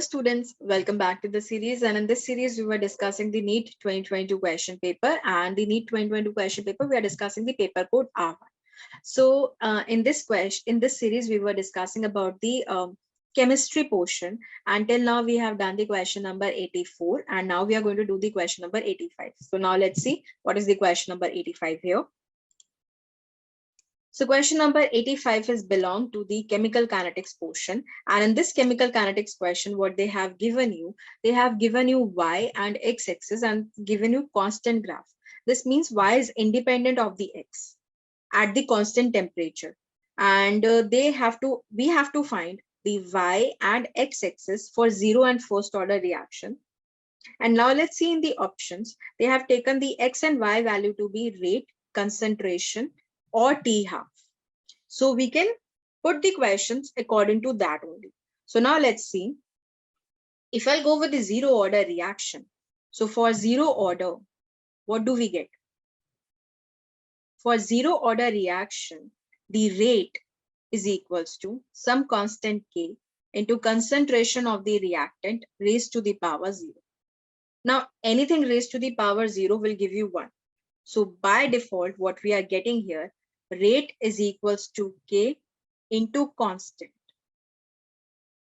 Hello students, welcome back to the series, and in this series we were discussing the NEET 2022 question paper, and the NEET 2022 question paper we are discussing the paper code R1. So in this series we were discussing about the chemistry portion. Until now we have done the question number 84, and now we are going to do the question number 85. So now let's see what is the question number 85 here. So question number 85 is belong to the chemical kinetics portion. And in this chemical kinetics question, what they have given you y and x axis and given you constant graph. This means y is independent of the x at the constant temperature. And we have to find the y and x axis for zero and first order reaction. And now let's see in the options, they have taken the x and y value to be rate, concentration, or T half. So we can put the questions according to that only. So now let's see. If I go with the zero order reaction, so for zero order, what do we get? For zero order reaction, the rate is equals to some constant K into concentration of the reactant raised to the power 0. Now anything raised to the power 0 will give you 1. So by default, what we are getting here, rate is equals to K into constant.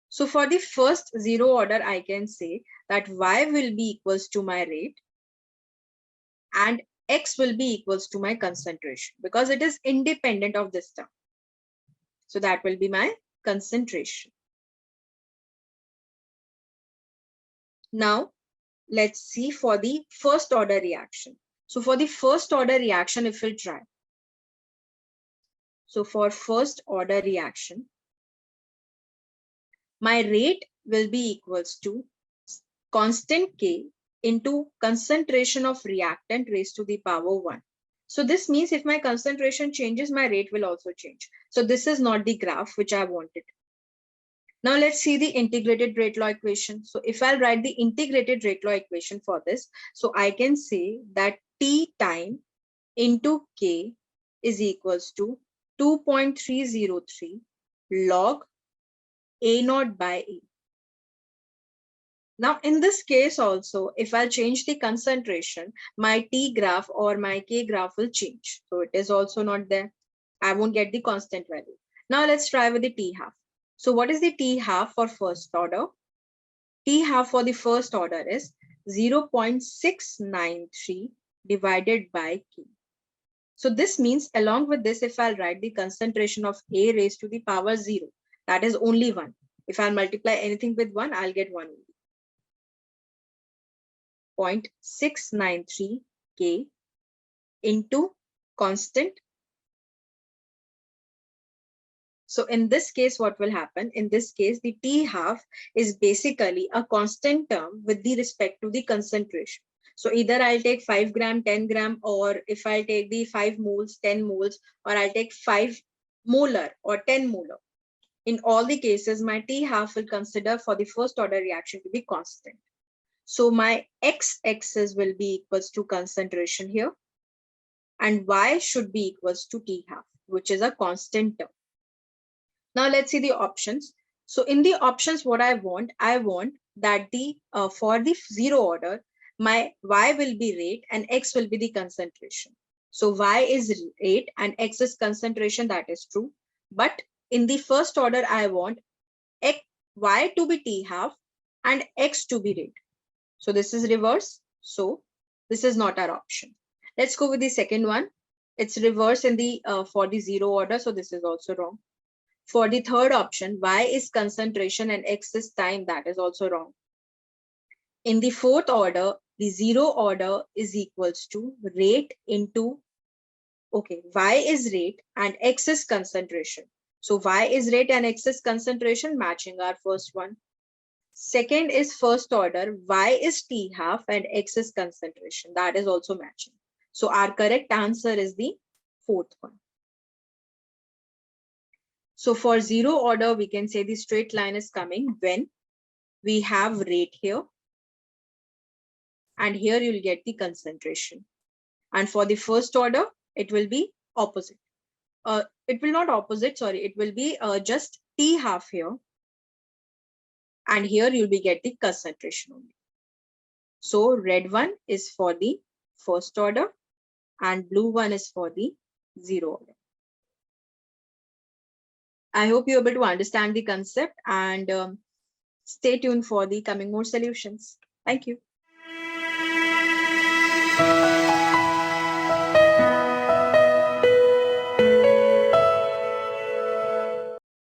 So for the first zero order, I can say that y will be equals to my rate and x will be equals to my concentration because it is independent of this term. So that will be my concentration. Now let's see for the first order reaction. So for the first order reaction, if we'll try. So for first order reaction, my rate will be equals to constant K into concentration of reactant raised to the power 1. So this means if my concentration changes, my rate will also change. So this is not the graph which I wanted. Now let's see the integrated rate law equation. So if I'll write the integrated rate law equation for this, so I can say that T time into K is equals to 2.303 log A0 by A. Now in this case also, if I change the concentration, my T graph or my K graph will change. So it is also not there. I won't get the constant value. Now let's try with the T half. So what is the T half for first order? T half for the first order is 0.693 divided by K. So this means along with this, if I'll write the concentration of A raised to the power 0, that is only 1. If I'll multiply anything with 1, I'll get 1 only. 0.693 K into constant. So in this case, what will happen? In this case, the T half is basically a constant term with the respect to the concentration. So either I'll take 5 gram, 10 gram, or if I'll take the 5 moles, 10 moles, or I'll take 5 molar or 10 molar. In all the cases, my T half will consider for the first order reaction to be constant. So my x-axis will be equals to concentration here, and y should be equals to T half, which is a constant term. Now let's see the options. So in the options, what I want that the for the zero order, my y will be rate and x will be the concentration. So y is rate and x is concentration, that is true. But in the first order, I want y to be T half and x to be rate. So this is reverse. So this is not our option. Let's go with the second one. It's reverse in the for the zero order. So this is also wrong. For the third option, y is concentration and x is time, that is also wrong. In the fourth order, the zero order is equals to rate into, y is rate and x is concentration. So y is rate and x is concentration, matching our first one. Second is first order, y is T half and x is concentration, that is also matching. So our correct answer is the fourth one. So for zero order, we can say the straight line is coming when we have rate here. And here you'll get the concentration. And for the first order, it will be opposite. It will not opposite, sorry. It will be just T half here. and here you'll be getting concentration only. So red one is for the first order and blue one is for the zero order. I hope you're able to understand the concept, and stay tuned for the coming more solutions. Thank you.